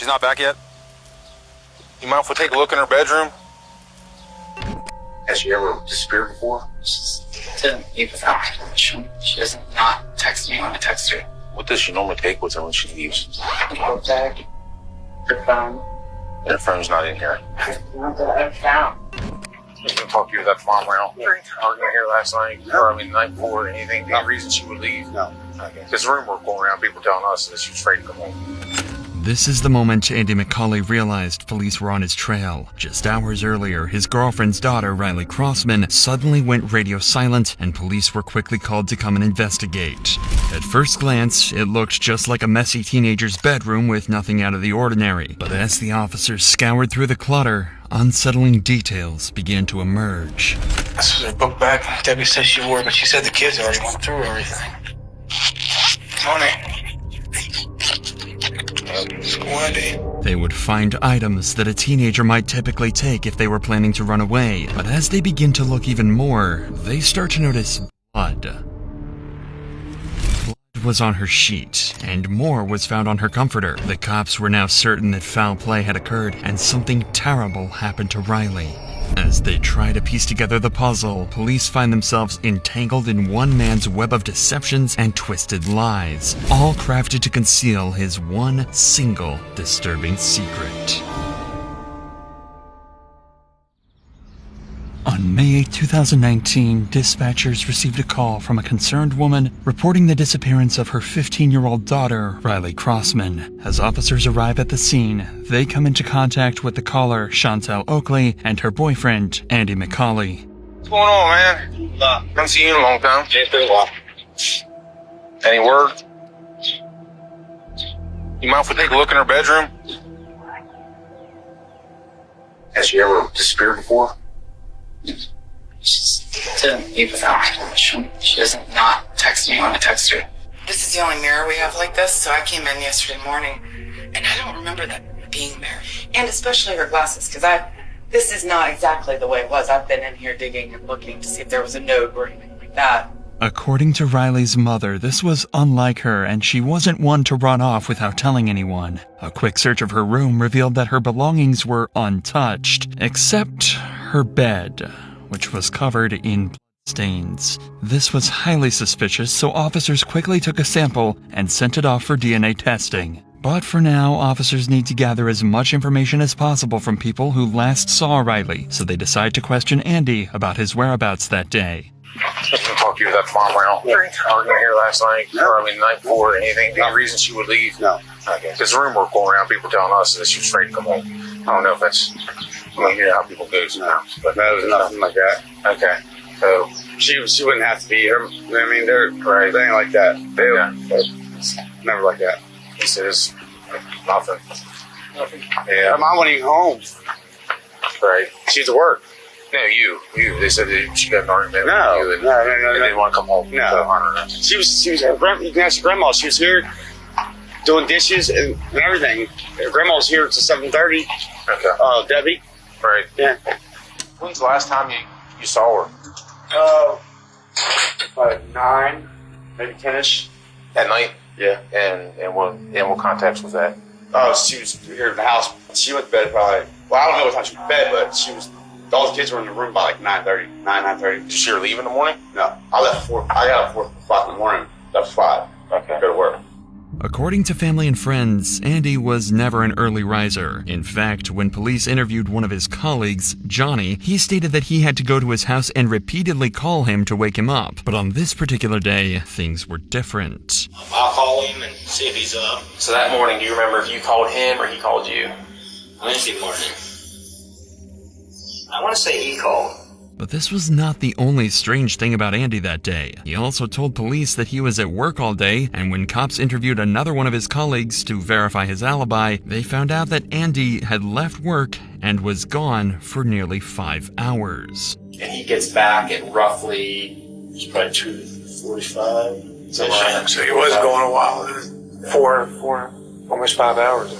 She's not back yet? You mind if we take a look in her bedroom? Has she ever disappeared before? She didn't leave without my permission. She doesn't not text me when I text her. What does she normally take with her when she leaves? A book bag, her phone. Her phone's not in here. Not that I've found. I was going to talk to you with that mom around. Arguing here last night, or the night before, anything, any reason she would leave? No. Because the rumor going around, people telling us that she was afraid to come home. This is the moment Andy McCauley realized police were on his trail. Just hours earlier, his girlfriend's daughter, Riley Crossman, suddenly went radio silent, and police were quickly called to come and investigate. At first glance, it looked just like a messy teenager's bedroom with nothing out of the ordinary. But as the officers scoured through the clutter, unsettling details began to emerge. This was her book bag. Debbie said she wore it, but she said the kids already went through everything. On it. They would find items that a teenager might typically take if they were planning to run away, but as they begin to look even more, they start to notice blood. Blood was on her sheet, and more was found on her comforter. The cops were now certain that foul play had occurred, and something terrible happened to Riley. As they try to piece together the puzzle, police find themselves entangled in one man's web of deceptions and twisted lies, all crafted to conceal his one single disturbing secret. On May 8, 2019, dispatchers received a call from a concerned woman reporting the disappearance of her 15-year-old daughter, Riley Crossman. As officers arrive at the scene, they come into contact with the caller, Chantel Oakley, and her boyfriend, Andy McCauley. What's going on, man? Haven't seen you in a long time. It's been a while. Any word? You mind if we take a look in her bedroom? Has she ever disappeared before? She didn't leave without my permission. She doesn't not text me when I text her. This is the only mirror we have like this, so I came in yesterday morning, and I don't remember that being there. And especially her glasses, because this is not exactly the way it was. I've been in here digging and looking to see if there was a note or anything like that. According to Riley's mother, this was unlike her, and she wasn't one to run off without telling anyone. A quick search of her room revealed that her belongings were untouched, except her bed, which was covered in blood stains. This was highly suspicious, so officers quickly took a sample and sent it off for DNA testing. But for now, officers need to gather as much information as possible from people who last saw Riley, so they decide to question Andy about his whereabouts that day. I was going to talk to you with that mom around. Arguing here last night, or the night before, anything, any reason she would leave? No. Because the rumor going around, people telling us that she was afraid to come home. I don't know if that's, you know how people go sometimes. But No, it was nothing like that. Okay. So, She wouldn't have to be here. I mean, they're right. They ain't like that. It's never like that. he says, nothing. Her mom wasn't even home. Right. She's at work. No, you. They said that she got an argument No, with you and, no. and didn't want to come home. No. So, I don't know. She was you can ask your grandma. She was here doing dishes and everything. Her grandma was here till 7:30. Okay. Debbie. Right. Yeah. When's the last time you saw her? About 9, maybe 10ish. At night? Yeah. And what context was that? Oh, she was here in the house. She went to bed probably. Well, I don't know what time she went to bed, but she was. All the kids were in the room by like 9:30. Did you see her leave in the morning? No, I left I got up at 4 o'clock in the morning. Left 5. Okay. Go to work. According to family and friends, Andy was never an early riser. In fact, when police interviewed one of his colleagues, Johnny, he stated that he had to go to his house and repeatedly call him to wake him up. But on this particular day, things were different. I'll call him and see if he's up. So that morning, do you remember if you called him or he called you? Wednesday morning. I want to say he called. But this was not the only strange thing about Andy that day. He also told police that he was at work all day, and when cops interviewed another one of his colleagues to verify his alibi, they found out that Andy had left work and was gone for nearly 5 hours. And he gets back at roughly, it's probably 2:45. So he was going a while. 4, almost 5 hours.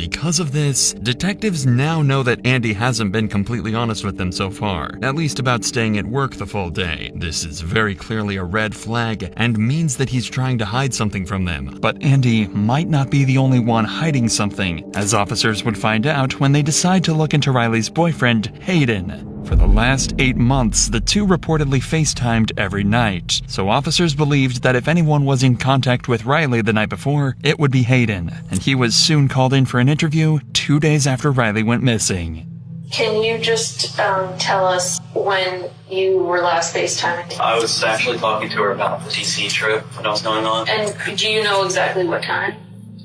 Because of this, detectives now know that Andy hasn't been completely honest with them so far, at least about staying at work the full day. This is very clearly a red flag and means that he's trying to hide something from them. But Andy might not be the only one hiding something, as officers would find out when they decide to look into Riley's boyfriend, Hayden. For the last 8 months, the two reportedly FaceTimed every night, so officers believed that if anyone was in contact with Riley the night before, it would be Hayden, and he was soon called in for an interview 2 days after Riley went missing. Can you just tell us when you were last FaceTiming? I was actually talking to her about the DC trip that was going on. And do you know exactly what time?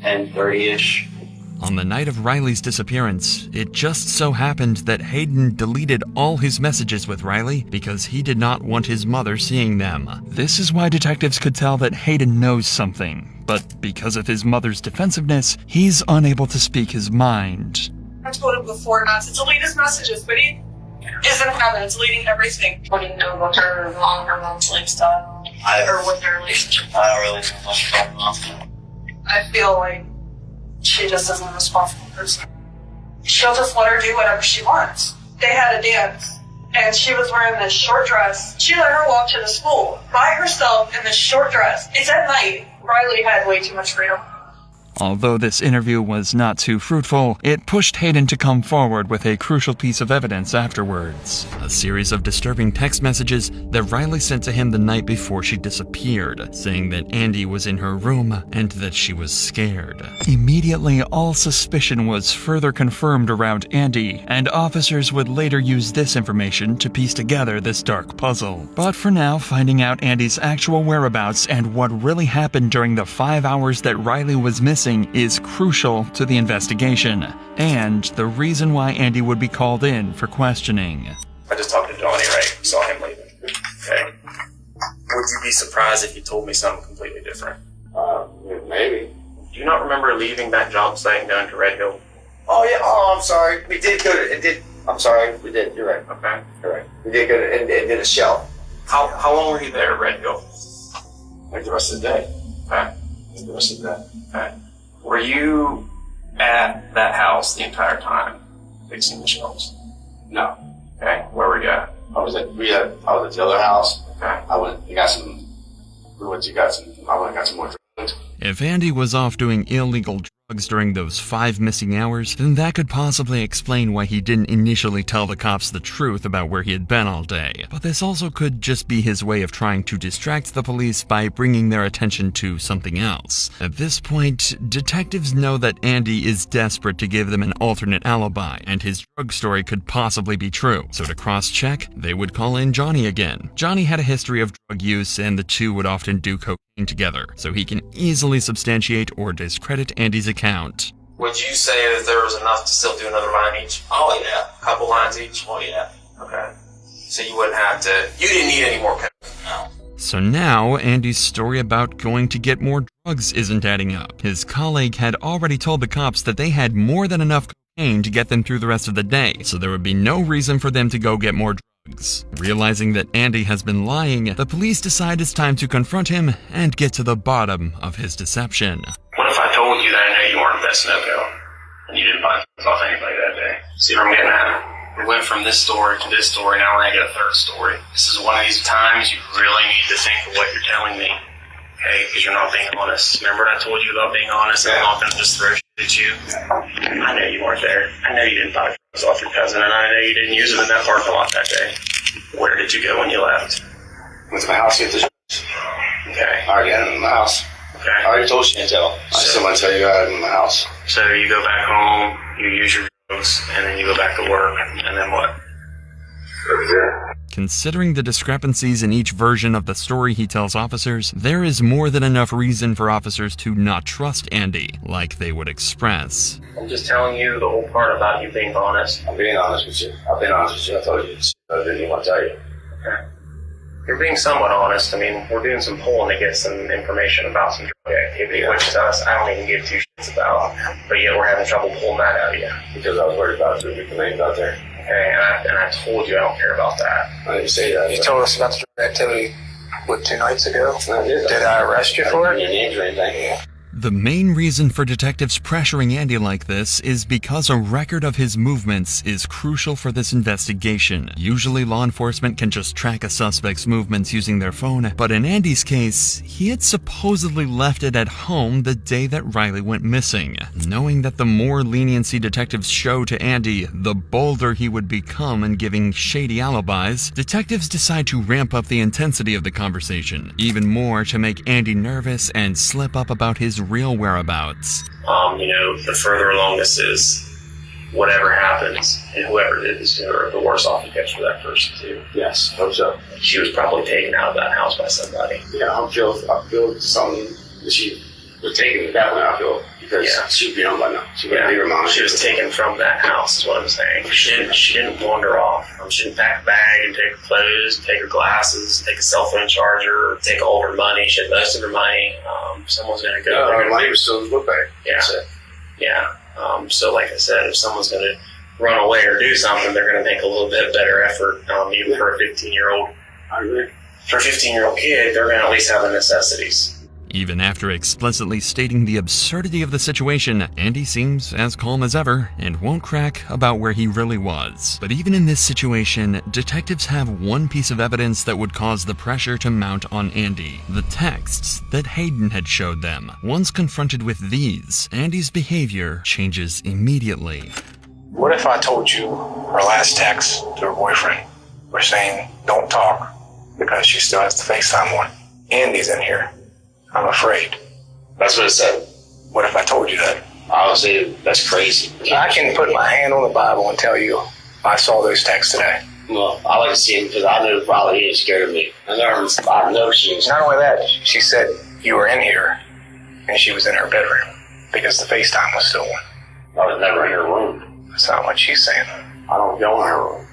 10:30-ish. On the night of Riley's disappearance, it just so happened that Hayden deleted all his messages with Riley because he did not want his mother seeing them. This is why detectives could tell that Hayden knows something, but because of his mother's defensiveness, he's unable to speak his mind. I told him before not to delete his messages, but he isn't having it, deleting everything. What do you know about her mom's lifestyle? Or what their relationship? I don't really know much about mom. I feel like she just isn't a responsible person. She'll just let her do whatever she wants. They had a dance, and she was wearing this short dress. She let her walk to the school by herself in this short dress. It's at night. Riley had way too much freedom. Although this interview was not too fruitful, it pushed Hayden to come forward with a crucial piece of evidence afterwards. A series of disturbing text messages that Riley sent to him the night before she disappeared, saying that Andy was in her room and that she was scared. Immediately, all suspicion was further confirmed around Andy, and officers would later use this information to piece together this dark puzzle. But for now, finding out Andy's actual whereabouts and what really happened during the 5 hours that Riley was missing is crucial to the investigation, and the reason why Andy would be called in for questioning. I just talked to Johnny, right? Saw him leaving. Okay. Would you be surprised if you told me something completely different? Maybe. Do you not remember leaving that job site and going to Red Hill? Oh yeah. Oh, I'm sorry. We did go to. It did. I'm sorry. We did. You're right. Okay. You're right. We did go to and did a shell. How long were you there at Red Hill? Like the rest of the day. Okay. Like the rest of the day. Okay. Were you at that house the entire time, fixing the shelves? No. Okay. Where were you at? I was at the other house. Okay. I went and got some. I went and got some more drugs. If Andy was off doing illegal drugs during those 5 missing hours, then that could possibly explain why he didn't initially tell the cops the truth about where he had been all day. But this also could just be his way of trying to distract the police by bringing their attention to something else. At this point, detectives know that Andy is desperate to give them an alternate alibi, and his drug story could possibly be true. So to cross-check, they would call in Johnny again. Johnny had a history of drug use, and the two would often do cocaine together, so he can easily substantiate or discredit Andy's account. Would you say that there was enough to still do another line each? Oh, yeah. A couple lines each? Oh, yeah. Okay. So you wouldn't have to, you didn't need any more coke? No. So now, Andy's story about going to get more drugs isn't adding up. His colleague had already told the cops that they had more than enough cocaine to get them through the rest of the day, so there would be no reason for them to go get more drugs. Realizing that Andy has been lying, the police decide it's time to confront him and get to the bottom of his deception. What if I told you that I know you weren't at that Sunoco, and you didn't buy off anybody that day? See where I'm getting at? We went from this story to this story, now I get a third story. This is one of these times you really need to think of what you're telling me. Okay, because you're not being honest. Remember what I told you about being honest and I'm not going to just throw shit at you? I know you weren't there. I know you didn't buy drugs off your cousin, and I know you didn't use them in that parking lot that day. Where did you go when you left? Went to my house to get the drugs. Okay. I already had them in my house. Okay. I already told Chantel. I still want to tell you I had them in my house. So you go back home, you use your drugs, and then you go back to work, and then what? Considering the discrepancies in each version of the story he tells officers, there is more than enough reason for officers to not trust Andy, like they would express. I'm just telling you the whole part about you being honest. I'm being honest with you. I've been honest with you. I told you. I didn't even want to tell you. Okay. You're being somewhat honest. I mean, we're doing some polling to get some information about some drug activity, which to us, I don't even give two shits about. But yet we're having trouble pulling that out of you. Because I was worried about the big names out there. Okay, and I told you I don't care about that. I didn't say that. You told us about the drug activity, 2 nights ago? I did. Did I arrest you for it? Your names or anything? The main reason for detectives pressuring Andy like this is because a record of his movements is crucial for this investigation. Usually law enforcement can just track a suspect's movements using their phone, but in Andy's case, he had supposedly left it at home the day that Riley went missing. Knowing that the more leniency detectives show to Andy, the bolder he would become in giving shady alibis, detectives decide to ramp up the intensity of the conversation, even more to make Andy nervous and slip up about his real whereabouts. The further along this is, whatever happens, and whoever did this to her, the worse off it gets for that person too. Yes, hope so. She was probably taken out of that house by somebody. Yeah, I feel something that she was taken that way, I feel, because she would be on by now. She would leave her mom. She was taken from that house, is what I'm saying. She didn't wander off. She didn't pack a bag and take her clothes, take her glasses, take a cell phone charger, take all of her money. She had most of her money. Someone's going to go. Her money was still in the book bag. Yeah. Yeah. So like I said, if someone's going to run away or do something, they're going to make a little bit better effort, even for a 15-year-old. I agree. For a 15-year-old kid, they're going to at least have the necessities. Even after explicitly stating the absurdity of the situation, Andy seems as calm as ever and won't crack about where he really was. But even in this situation, detectives have one piece of evidence that would cause the pressure to mount on Andy: the texts that Hayden had showed them. Once confronted with these, Andy's behavior changes immediately. What if I told you her last text to her boyfriend was saying, don't talk, because she still has the FaceTime on? Andy's in here. I'm afraid. That's what it said. What if I told you that? I would say that's crazy. I can put my hand on the Bible and tell you I saw those texts today. Well, I like to see him because I know probably he scared of me. I know she was. Not only that, she said you were in here and she was in her bedroom because the FaceTime was still on. I was never in her room. That's not what she's saying. I don't go in her room.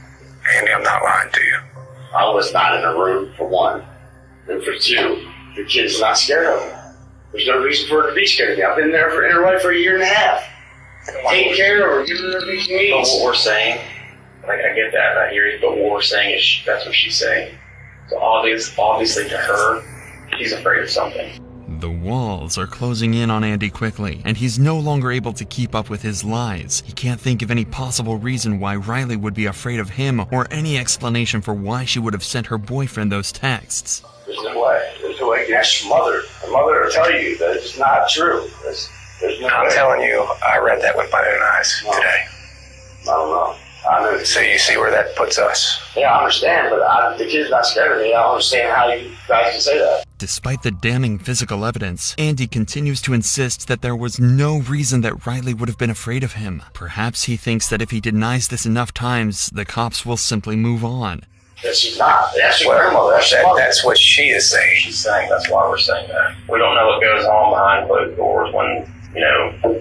Andy, I'm not lying to you. I was not in her room, for one. And for two, the kid's not scared of me. There's no reason for her to be scared of me. I've been there in her life for a year and a half. Taking care of her, giving her everything she needs. But what we're saying, like, I get that, I hear you, but what we're saying is that's what she's saying. So obviously to her, she's afraid of something. The walls are closing in on Andy quickly, and he's no longer able to keep up with his lies. He can't think of any possible reason why Riley would be afraid of him, or any explanation for why she would have sent her boyfriend those texts. There's no way. There's no way you can ask your mother. Her mother will tell you that it's not true. There's no I'm way. telling you, I read that with my own eyes today. I don't know. I know. So you see where that puts us. Yeah, I understand, but the kid's not scared of me. I don't understand how you guys can say that. Despite the damning physical evidence, Andy continues to insist that there was no reason that Riley would have been afraid of him. Perhaps he thinks that if he denies this enough times, the cops will simply move on. That she's not. That's your grandmother. That's your mother. That's what she is saying. She's saying that's why we're saying that. We don't know what goes on behind closed doors when,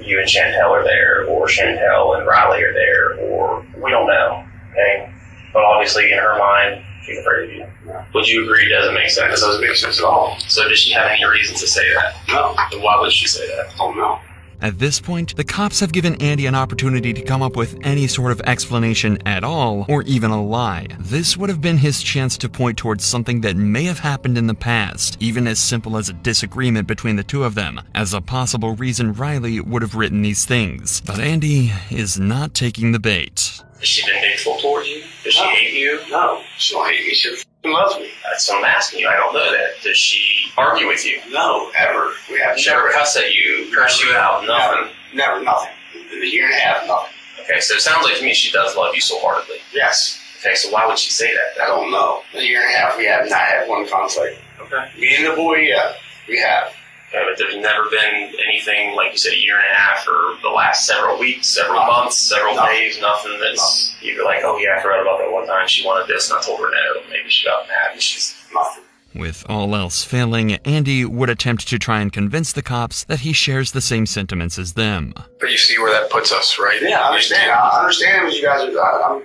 you and Chantel are there, or Chantel and Riley are there, or we don't know, okay? But obviously in her mind, she's afraid of you. Would you agree it doesn't make sense? It doesn't make sense at all. So does she have any reason to say that? No. Then why would she say that? Oh, no. At this point, the cops have given Andy an opportunity to come up with any sort of explanation at all, or even a lie. This would have been his chance to point towards something that may have happened in the past, even as simple as a disagreement between the two of them, as a possible reason Riley would have written these things. But Andy is not taking the bait. Has she been hateful toward you? Does she hate you? No. She don't hate me. She loves me. That's what I'm asking you. I don't know that. Does she argue with you? No, ever. We have Never cuss at you, curse you out, nothing? Never, nothing. In a year and a half, nothing. Okay, so it sounds like to me she does love you so heartedly. Yes. Okay, so why would she say that? I don't know. In a year and a half, we have not had one conflict. Okay. Me and the boy, yeah, we have. Okay, but there's never been anything, like you said, a year and a half or the last several weeks, several months, several days, nothing that's you're like, oh yeah, I forgot about that one time she wanted this and I told her no. Maybe she got mad and she's nothing. With all else failing, Andy would attempt to try and convince the cops that he shares the same sentiments as them. But you see where that puts us, right? Yeah, I understand. I understand what you guys are.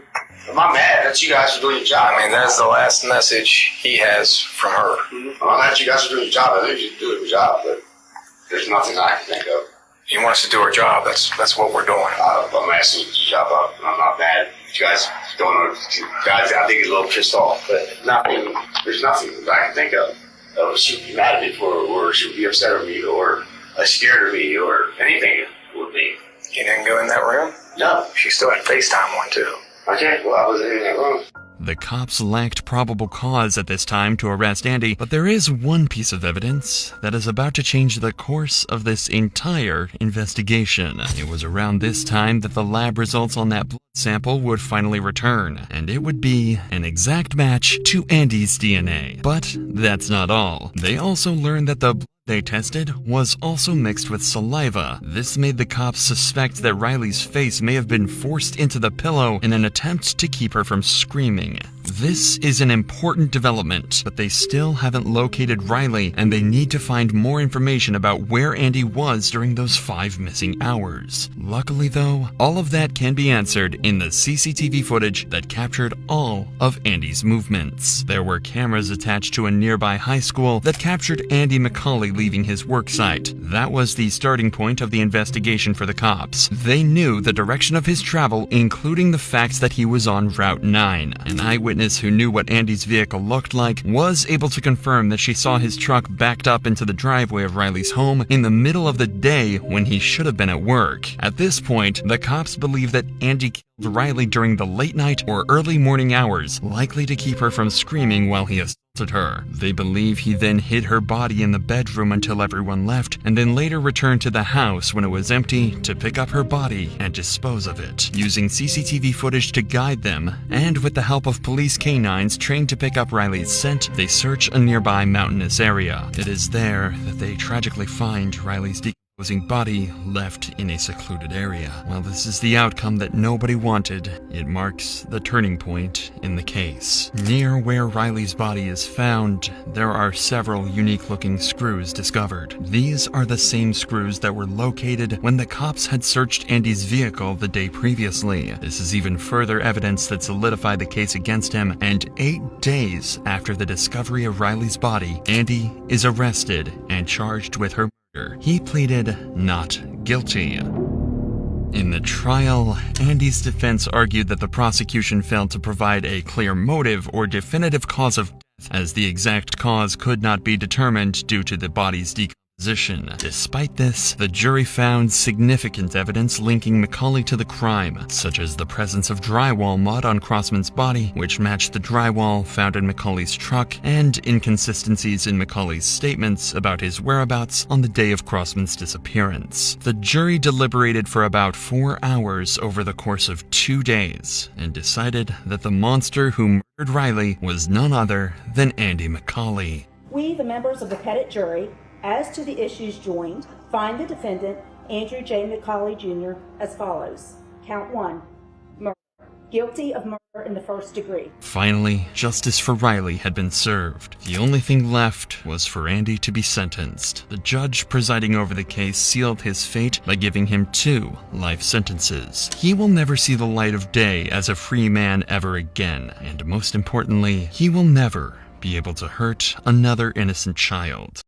I'm not mad that you guys are doing your job. I mean, that's the last message he has from her. Mm-hmm. I'm not that you guys are doing your job. I know you're doing your job, but there's nothing I can think of. You want us to do our job. That's what we're doing. I'm asking you to do your job. I'm not mad. You guys don't know. Guys, I think he's a little pissed off, but there's nothing that I can think of. She would be mad at me for, or she would be upset with me, or scared of me or anything with me. You didn't go in that room? No. She still had FaceTime one too. Okay, well, I was in that room. The cops lacked probable cause at this time to arrest Andy, but there is one piece of evidence that is about to change the course of this entire investigation. It was around this time that the lab results on that blood sample would finally return, and it would be an exact match to Andy's DNA. But that's not all. They also learned that the blood they tested was also mixed with saliva. This made the cops suspect that Riley's face may have been forced into the pillow in an attempt to keep her from screaming. This is an important development, but they still haven't located Riley, and they need to find more information about where Andy was during those 5 missing hours. Luckily though, all of that can be answered in the CCTV footage that captured all of Andy's movements. There were cameras attached to a nearby high school that captured Andy McCauley leaving his work site. That was the starting point of the investigation for the cops. They knew the direction of his travel, including the fact that he was on Route 9. An eyewitness who knew what Andy's vehicle looked like was able to confirm that she saw his truck backed up into the driveway of Riley's home in the middle of the day when he should have been at work. At this point, the cops believe that Andy killed Riley during the late night or early morning hours, likely to keep her from screaming while he assaulted her. They believe he then hid her body in the bedroom until everyone left, and then later returned to the house when it was empty to pick up her body and dispose of it. Using CCTV footage to guide them, and with the help of police canines trained to pick up Riley's scent, they search a nearby mountainous area. It is there that they tragically find Riley's decomposing body left in a secluded area. While this is the outcome that nobody wanted, it marks the turning point in the case. Near where Riley's body is found, there are several unique-looking screws discovered. These are the same screws that were located when the cops had searched Andy's vehicle the day previously. This is even further evidence that solidified the case against him, and 8 days after the discovery of Riley's body, Andy is arrested and charged with her murder. He pleaded not guilty. In the trial, Andy's defense argued that the prosecution failed to provide a clear motive or definitive cause of death, as the exact cause could not be determined due to the body's decomposition. Despite this, the jury found significant evidence linking McCauley to the crime, such as the presence of drywall mud on Crossman's body, which matched the drywall found in McCauley's truck, and inconsistencies in McCauley's statements about his whereabouts on the day of Crossman's disappearance. The jury deliberated for about 4 hours over the course of 2 days, and decided that the monster who murdered Riley was none other than Andy McCauley. We, the members of the Pettit jury, as to the issues joined, find the defendant, Andrew J. McCauley, Jr., as follows. Count 1, murder. Guilty of murder in the first degree. Finally, justice for Riley had been served. The only thing left was for Andy to be sentenced. The judge presiding over the case sealed his fate by giving him 2 life sentences. He will never see the light of day as a free man ever again, and most importantly, he will never be able to hurt another innocent child.